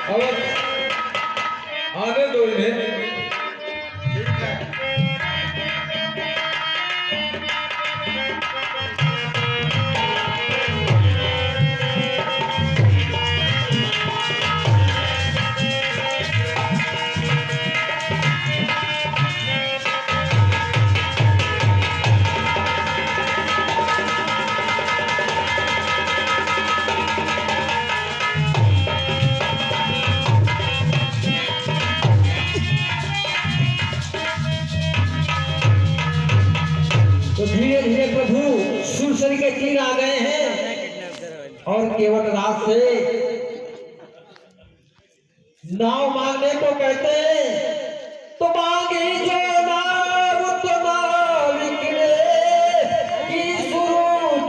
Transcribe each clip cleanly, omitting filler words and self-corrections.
और आने दो इन्हें। तो धीरे धीरे प्रभु सुरसरी के तीर आ गए हैं और केवट रात से नाव मांगने को कहते हैं तो मांगी जो नाव तो मालिक ने की शुरू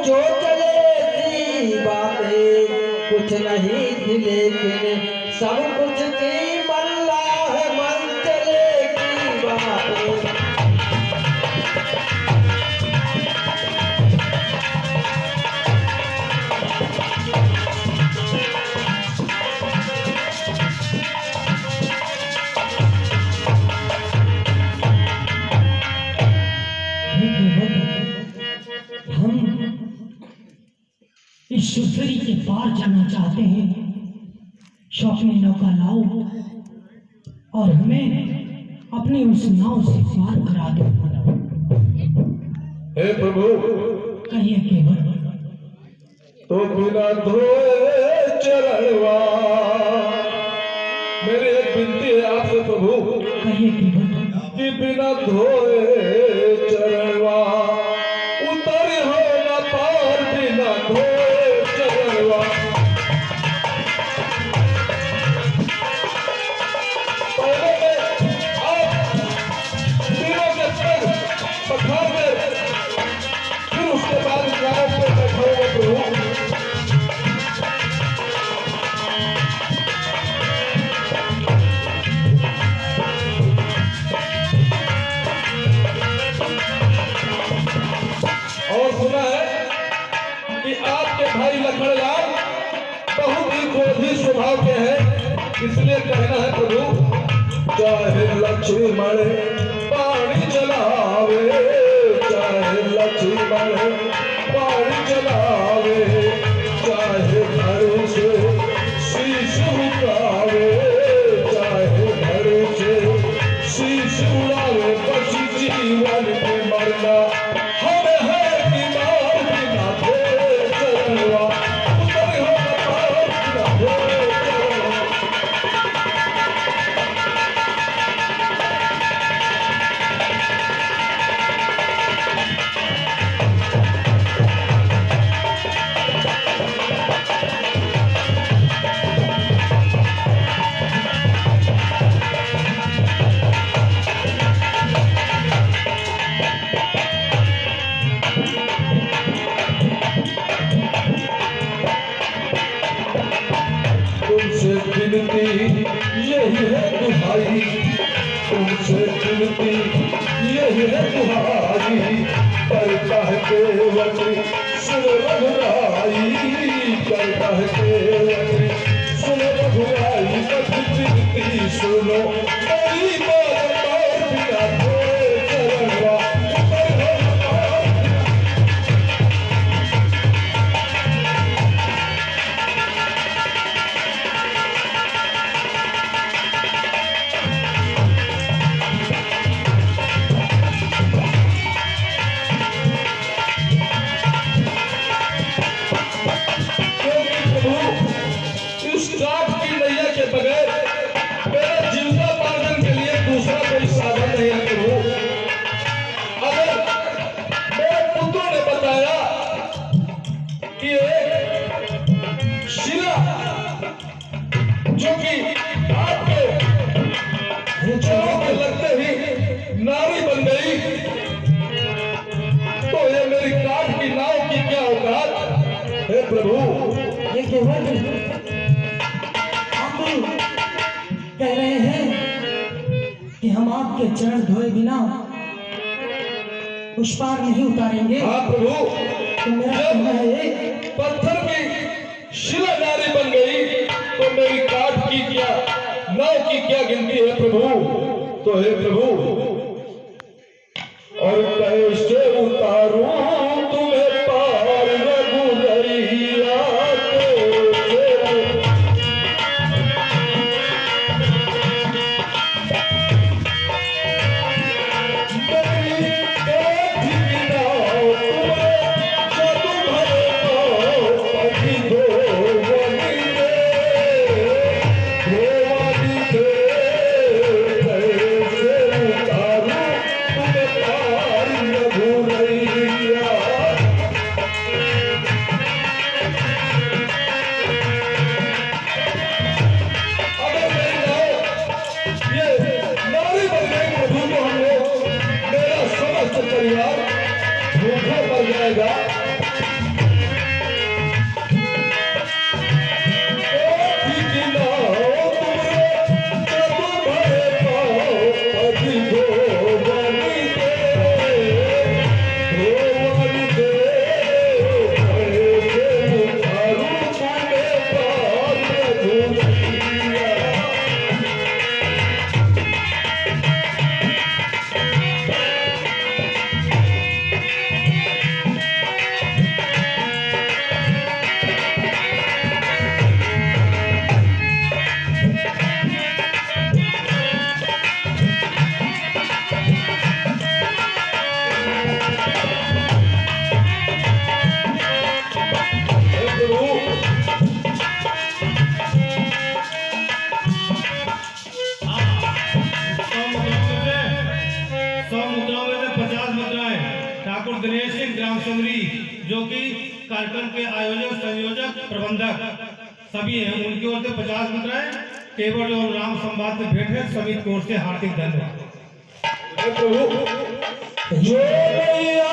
जो चले थी बातें कुछ नहीं थी लेकिन सब कुछ थी मल्ला है मन चले की बातें। इस सुरसरी के पार जाना चाहते हैं, शौक में नौका लाओ और हमें अपनी उस नाव से पार करा दो। हे प्रभु कहिए केवल। तो बिना धोए चरणवा, मेरी एक विनती है आपसे प्रभु। कहिए केवल। कि बिना धोए चरणवा उतर हो न पार, बिना धोए चरणवा। पहले में आप तीनों के पैर पखार दे, फिर उसके बाद गाँव पे बैठोगे प्रभु। और सुना है कि आपके भाई लखनलाल बहुत ही क्रोधी स्वभाव के हैं, इसलिए कहना है प्रभु। चाहे लक्ष्मण पानी चलावे, चाहे लक्ष्मण पानी चलावे, चाहे घर से शीश उठावे, चाहे घर से शीश उड़ावे, बची जीवन में मरना हमें है कि मार बिना धोए चरणवा, उतर हो न पार बिना धोए चरणवा। तुमसे विनती यही है दुहाई, तुमसे विनती यही है दुहाई, करता है केवट सुन रघुराई, करता है केवट सुन रघुराई। बस विनती सुनो मेरी बार बार, बिना धोए चरणवा उतर हो न पार। इस काठ की नैया के बगैर मेरे जीविकोपार्जन के लिए दूसरा कोई साधन नहीं है प्रभु। अगर मेरे पुत्रों ने बताया कि एक शिला जो कि आपके चरणों के लगते ही नारी बन गई, तो ये मेरी काठ की नाव की क्या औकात है प्रभु। ये केवल आप कह रहे हैं कि हम आपके चरण धोए बिना उस पार नहीं उतारेंगे। हाँ प्रभु, तो मेरा कहना है पत्थर की शिला नारी बन गई तो मेरी काठ की क्या नाव की क्या गिनती है प्रभु। तो हे प्रभु, और कैसे उतारूं तुम्हें पार रघुरैया, परिवार भूखा मर जाएगा। ठाकुर दिनेश सिंह ग्राम सुमरी, जो कि कार्यक्रम के आयोजक, संयोजक, प्रबंधक सभी हैं, उनकी ओर से 50 मुद्राएं केवल और राम संवाद से भेंट है। सभी की ओर से हार्दिक धन्यवाद। जो मैया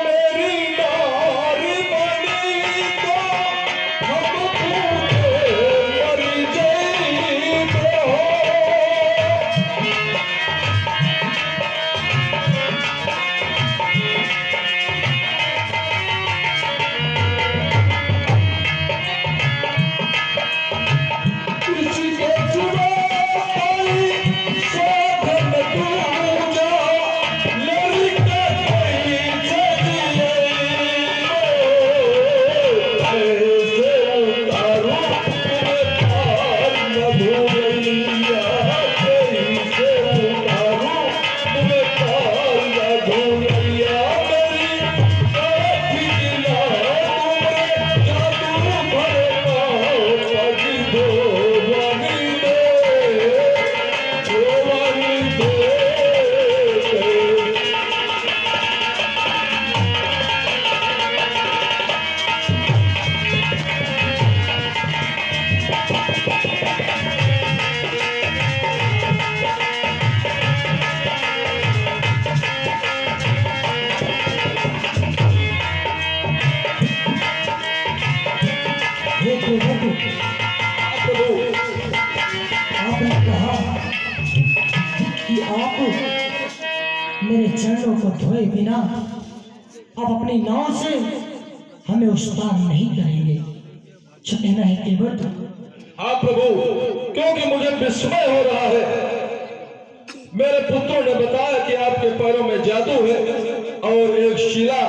मेरी नारी बनी तो हम भूखे मर जाएंगे। आपने कहा कि आप मेरे चरणों को धोए बिना अब अपनी नाव से हमें उस पार नहीं करेंगे। कहना है केवट? हाँ प्रभु, क्योंकि मुझे विस्मय हो रहा है। मेरे पुत्रों ने बताया कि आपके पैरों में जादू है और एक शिला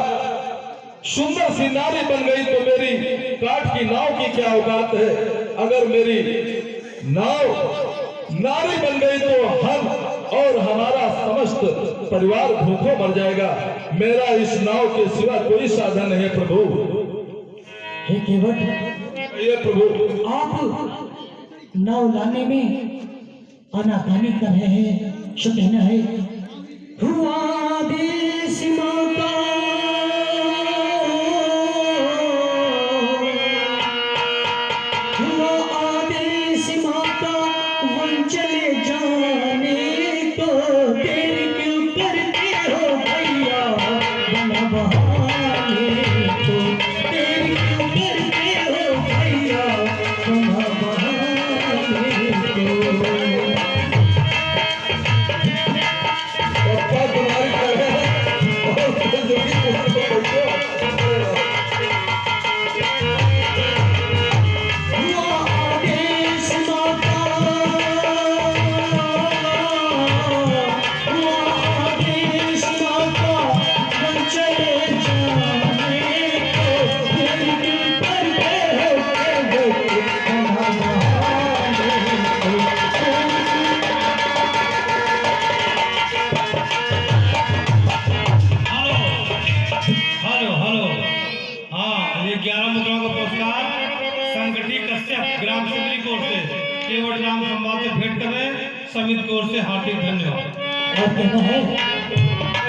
सुंदर सी नारी बन गई तो मेरी काठ की नाव की क्या औकात है। अगर मेरी नाव नारी बन गई तो हम और हमारा समस्त परिवार भूखों मर जाएगा। मेरा इस नाव के सिवा कोई साधन नहीं है प्रभु। हे केवट, ये प्रभु, आप नाव लाने में आनाकानी कर रहे हैं। सो कहना है हुआ देश माता चले जाने तो तेरी क्यों करते हो भैया बना बहाने, तो तेरी क्यों करते हो भैया बना बहाने को। पप्पा तुम्हारी तरह और जो भी केवट राम संवाद से भेंट कर रहे हैं। समिति की ओर से हार्दिक धन्यवाद। और कहना है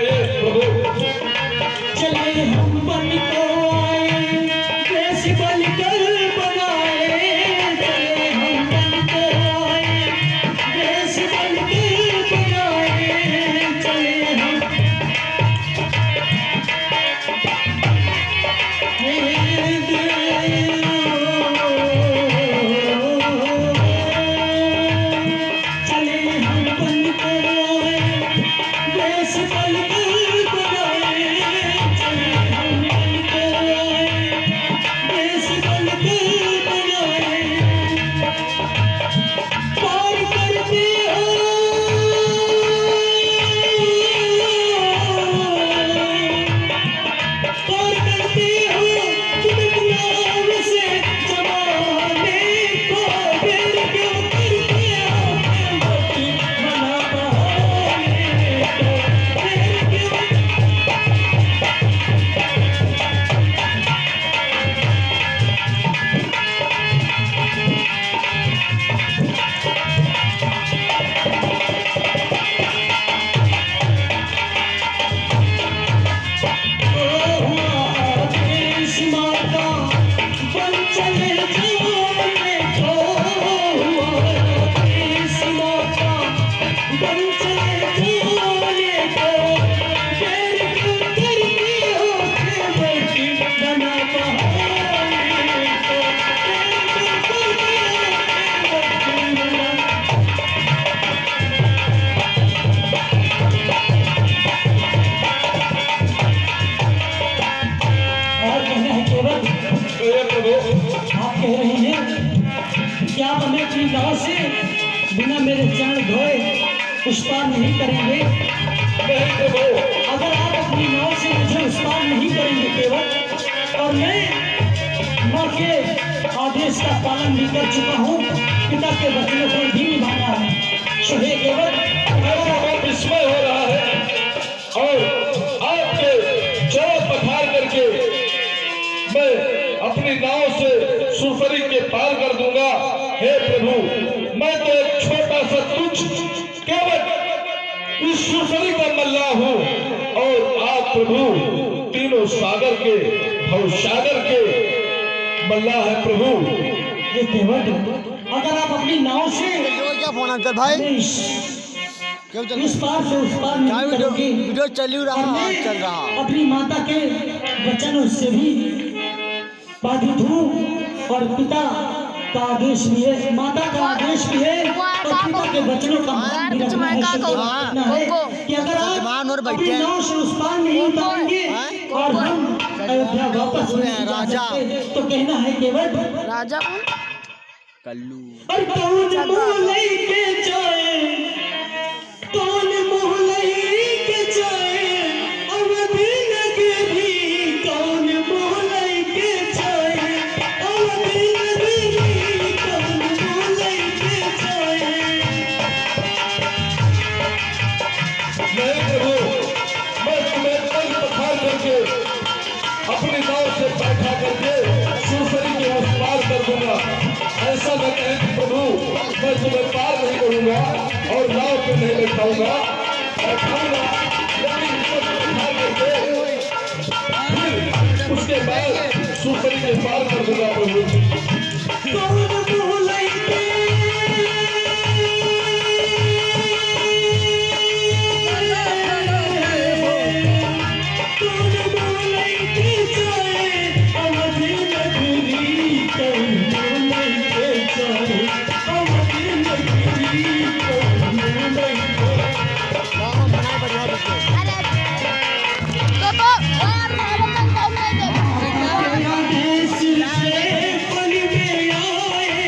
ये प्रभु चले हम बन को आए देश बन कर बनाए, चले हम बन को आए देश बन कर बनाए, चले हम चले हम बन को आए देश बन कर बनाए, चले हम बन को आए देश बन कर बनाए, पार करते पार करते हो तुम गुलाम से जमाने को, फिर क्यों करते हो मस्ती मना बहाने को, फिर क्यों देश माता बन चले जाने को, देश माता बन चले जाने को, फिर क्यों करते हो मस्ती मना बहाने को, फिर क्यों करते हो मस्ती मना और कहना है केवल ये प्रभु आप कह रहे हैं कि आप हमें अपनी नाव से बिना मेरे चरण धोए उस पार नहीं करेंगे। नहीं प्रभु अगर आप अपनी नाव से मुझे उस पार नहीं करेंगे केवल, और मैं माँ के आदेश का पालन भी कर चुका हूँ, पिता के वचनों को भी निभाना है, सो हे केवल ऐसा बहुत विस्मय हो रहा है और आपके चरण पखार करके मैं अपनी नाव से सुरसरी के पार कर दूंगा। हे प्रभु मैं तो एक छोटा सा तुच्छ केवल इस सुरसरी का मल्लाह हूँ और आप प्रभु तीनों सागर के भवसागर के मल्लाह है प्रभु। ये केवल अगर आप अपनी नाव से क्या फोन अंकल भाई हमें क्यों चल इस पार से उस पार नहीं करोगे, वीडियो चल ही रहा और मैं चल रहा अपनी माता के वचनों से भी बाधित हूँ और पिता का आदेश भी है, माता का आदेश भी है और पिता के वचनों का मान भी रखना है। शुक्र रखना है कि अगर आप अपनी नाव से उस पार नहीं उतारेंगे और हम अयोध्या वापस नहीं जा सकते, तो कहना है केवल राजा कौन? कल्लू और कौन मुँह लेके जाए, कौन मुँह लेके जाए अवधि नगरी, कौन मुँह लेके जाए अवधि नगरी, कौन मुँह लेके जाए। नहीं प्रभु मैं तुम्हें तंग पखार करके अपनी नाव से बैठा करके सुरसरी के उस पार कर दूंगा। ऐसा न कहे कि प्रभु मैं तुम्हें पार नहीं करूंगा और नाव पे नहीं बैठाऊंगा, बैठाऊंगा लेकिन ऊपर से पखार करके फिर उसके बाद सुरसरी के पार कर दूंगा प्रभु। कौन मुँह लेके कौन मुँह लेके जाए अवधि नगरी, कौन मुँह लेके जाए अवधि नगरी, कौन मुँह लेके बनाए बढ़िया वीडियो देश से पल में आए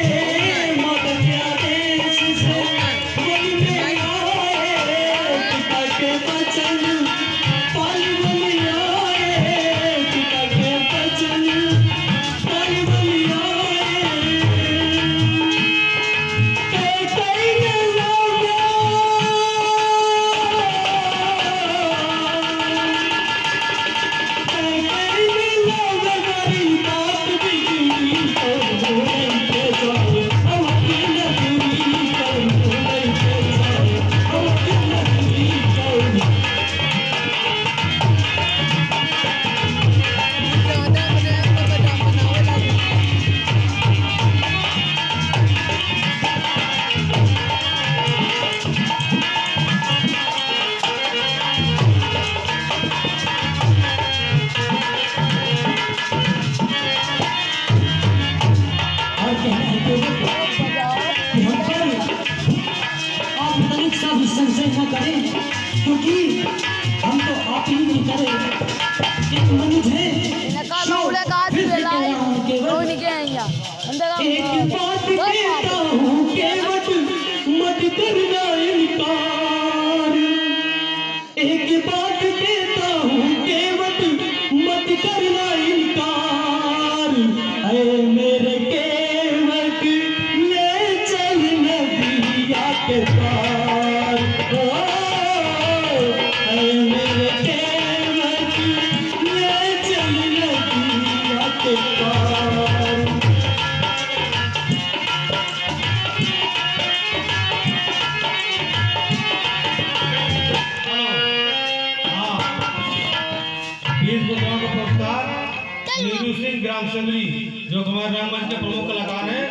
न करें, क्योंकि हम तो आप ही की तरह एक मनुष्य हैं। एक बात कहता हूँ केवट मत करना इनकार, एक बात कहता हूँ केवट मत करना इनकार। ऐ मेरे केवट ले चल नदिया के पार, ऐ मेरे केवट ले चल नदिया के पार। बीस मुद्राओं का पुरस्कार नीरू सिंह ग्राम चंद्री जो हमारे राममंच के प्रमुख कलाकार हैं।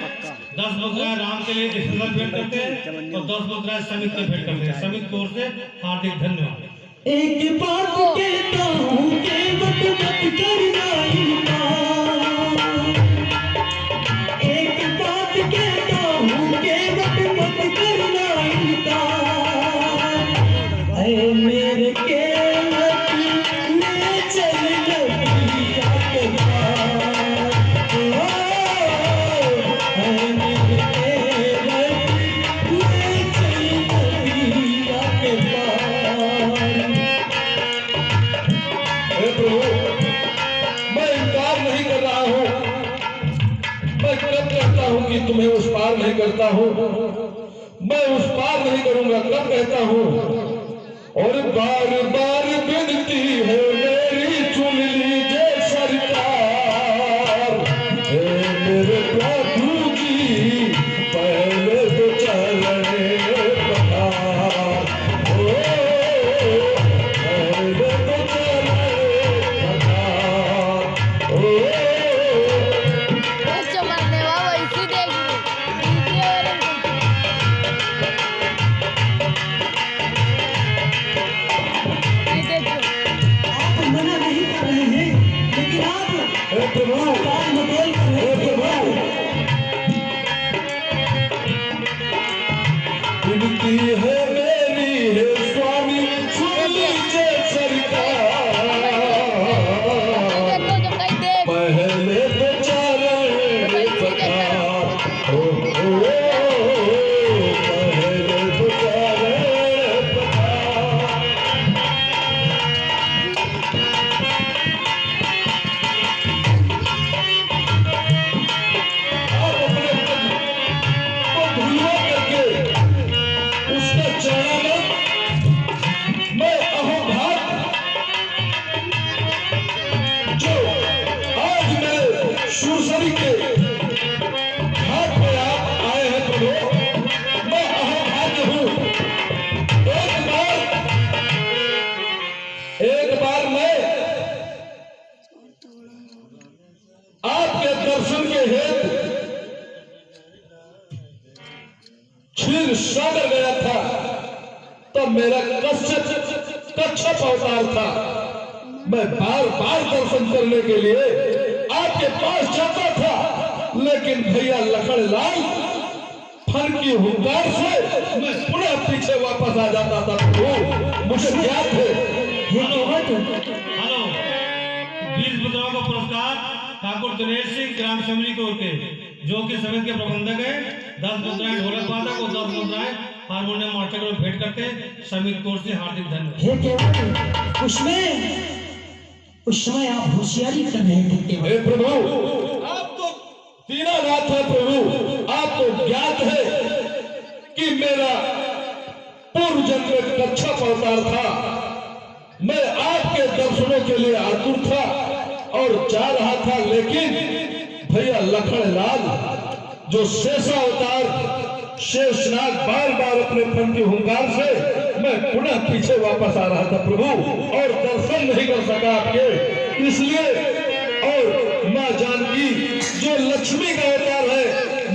10 मुद्राएं राम के लिए स्पेशल भेंट करते हैं और 10 मुद्राएं समित के भेंट करते हैं। समित की ओर से हार्दिक धन्यवाद। एक बात कहता हूँ केवट मत करना इनकार, एक बात कहता हूँ केवट मत करना इनकार। ऐ मेरे केवट ले चल नदिया के पार, ऐ मेरे केवट ले चल नदिया के पार। हे प्रभु, मैं इनकार नहीं कर रहा हूँ। मैं कब कहता हूँ कि तुम्हें उस पार नहीं करता हूँ, मैं उस पार नहीं करूंगा कब कहता हूँ। और बार बार विनती है मेरी चुन लीजिए सरकार। हे मेरे प्रभु जी पहले तो चरण पधार, ओ पहले तो चरण पधार, ओ जो मरने वाला इसी देख आप मना नहीं कर रहे हैं, लेकिन आप हे प्रभु, बात में बोल कर हे रहे प्रभु, विनती है मेरी है स्वामी सुन लीजिए सरकार। देखो जब कहीं देख पहले तो चरण पधार, ओ पहले तो चरण पधार। आप अपने मन को धुलवा करके उसका चरण मैं अहोभाग जो आज मेरे सुरसरी के घाट पे आप आए हैं प्रभु, मैं अहोभाग्य हूँ। एक बार मैं आपके दर्शन के हेतु क्षीर सागर गया था, तब मेरा कच्छप अवतार था। मैं बार बार दर्शन करने के लिए आपके पास जाता था, लेकिन भैया लखनलाल फन की हुंकार से मैं पुनः पीछे वापस आ जाता था। प्रभु मुझे ज्ञात है। ये केवट हेलो, 20 मुद्राओं का पुरस्कार ठाकुर दिनेश सिंह ग्राम चंद्री को होते जो कि समिति के प्रबंधक हैं। 10 मुद्राएं ढोलक वादक और 10 मुद्राएं हारमोनियम मास्टर को भेंट करते हैं। समिति को ओर से हार्दिक धन्यवाद। हे केवट उस समय आप होशियारी कर रहे थे केवट। हे प्रभु, आप तो दीनानाथ है प्रभु, आप तो ज्ञात है कि मेरा पूर्व जन्म में कच्छप अवतार था। मैं आपके दर्शनों के लिए आतुर था और जा रहा था, लेकिन भैया लखनलाल जो शेषा अवतार शेषनाग बार बार अपने फन की हुंकार से मैं पुनः पीछे वापस आ रहा था प्रभु, और दर्शन नहीं कर सका आपके। इसलिए और माँ जानकी जो लक्ष्मी का अवतार है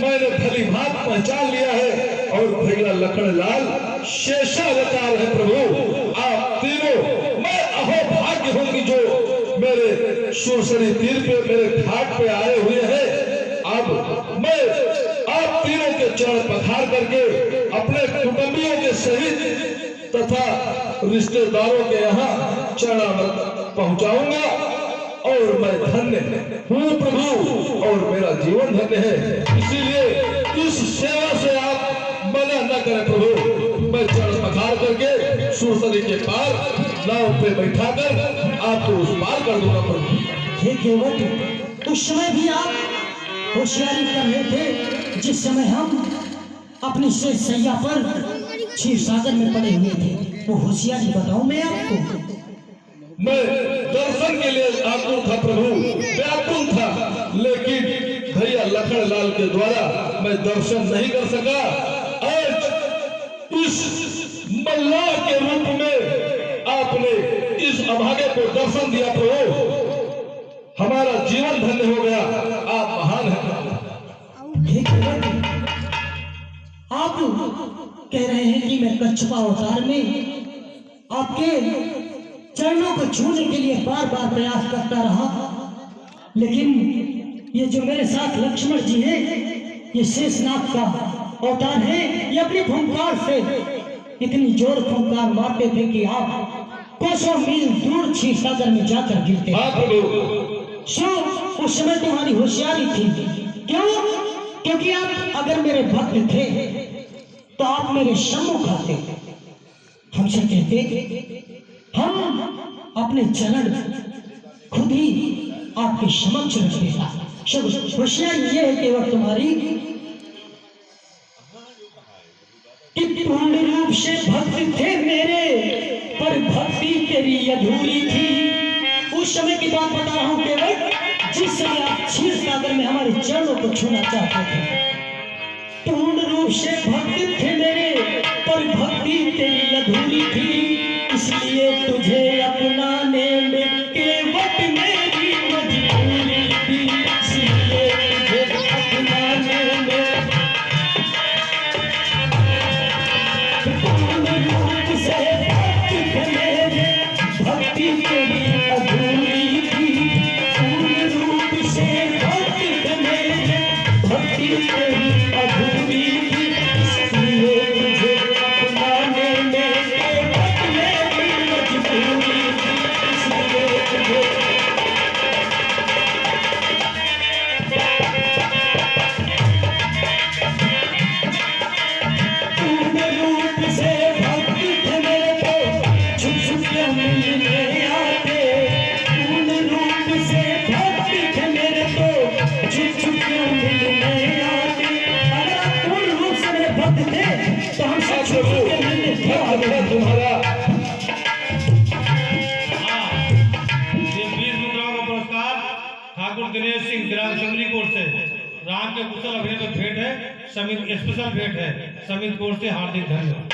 मैंने भली भात पहचान लिया है, और भैया लखनलाल शेषावतार है प्रभु। आप तीनों मैं अहोभाग्य हूँ कि जो मेरे सुरसरी तीर पे मेरे घाट पे आए हुए हैं। अब मैं आप तीनों के चरण पखार करके अपने कुटुंबियों के सहित तथा रिश्तेदारों के यहाँ चरणामृत पहुंचाऊंगा और मैं धन्य हूँ प्रभु और मेरा जीवन धन्य है। इसीलिए इस सेवा से आप मना न करें प्रभु। मैं चरण पखार करके सुरसरी के पार नाव पे बैठाकर आपको उस पार कर दूंगा प्रभु। हे केवट, उस समय भी आप होशियारी कर रहे थे जिस समय हम अपनी शेष सैया पर क्षीर सागर में पड़े हुए थे। वो होशियारी बताऊं मैं आपको? मैं दर्शन के लिए आकुल था प्रभु, व्याकुल था, लेकिन भैया लखन लाल के द्वारा मैं दर्शन नहीं कर सका। आज इस मल्लाह के रूप में आपने इस अभागे को दर्शन दिया प्रभु, हमारा जीवन धन्य हो गया। आप महान हैं। हे केवट, आप कह रहे हैं कि मैं कच्छपा अवतार में आपके चरणों को छूने के लिए बार बार प्रयास करता रहा, लेकिन ये जो मेरे साथ लक्ष्मण जी हैं, ये शेषनाग का अवतार है। ये अपनी फुंकार से इतनी जोर फुंकार मारते थे कि आप कोसों मील दूर क्षीर सागर में जाकर गिरते। हाँ प्रभु। सो उस समय तुम्हारी होशियारी थी। क्यों? क्योंकि आप अगर मेरे भक्त थे तो आप मेरे सम्मुख आते, हमसे कहते हम अपने चरण खुद ही आपके समक्ष रख देता। सब होशियारी ये है केवल तुम्हारी कि पूर्ण रूप से भक्त थे मेरे, पर भक्ति तेरी अधूरी थी। उस समय की बात बता रहा हूं केवल, जिस समय आप क्षीर सागर में हमारे चरणों को छूना चाहते थे। पूर्ण रूप से भक्त थे मेरे, पर भक्ति तेरी अधूरी थी। इसलिए तुझे अपनाने में केवट मेरी मजबूरी थी। इसलिए तुझे अपनाने में पूर्ण रूप से भक्त थे मेरे, भक्ति तेरी अधूरी थी। पूर्ण रूप से भक्त थे मेरे, भक्ति तेरी अधूरी थी। इसलिए तुझे अपनाने में केवट मेरी मजबूरी थी। इसलिए तुझे पूर्ण रूप से भक्त थे मेरे को छुप छुप के मिलने आते। पूर्ण रूप से भक्त थे मेरे को छुप छुप के मिलने आते। अगर आप पूर्ण रूप से मेरे भक्त थे तो हम सब छुप छुप के मिलने क्यों आते? तुम्हारा ये 20 मुद्राओं का पुरस्कार ठाकुर दिनेश सिंह ग्राम समरी कोर्ट से राम के कुशल अभिनय में भेंट है। समित स्पेशल भेंट है। समित कोर्ट से हार्दिक धन्यवाद।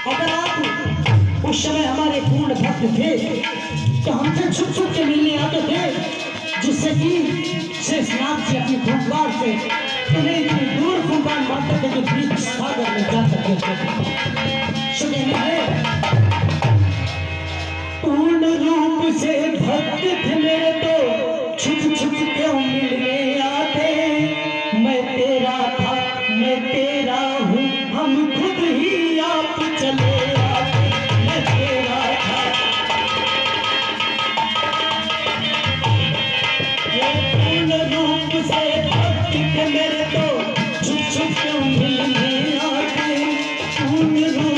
अगर आप उस समय हमारे पूर्ण भक्त थे तो हमसे छुप छुप के मिलने आते थे, जिससे कि शेषनाग जी अपनी फुंकार से तुम्हें इतनी दूर फुंकार मारते थे कि बीच सागर में जाकर गिरते थे। सुने है, पूर्ण रूप से भक्त थे मेरे तो छुप छुप के मिलने आते। मैं तेरा था, मैं तेरा हूँ, हम खुद ही आप चले आते। मैं तेरा था, ये पूर्ण रूप से भक्त थे मेरे तो छुप छुप के मिलने आते। पूर्ण रूप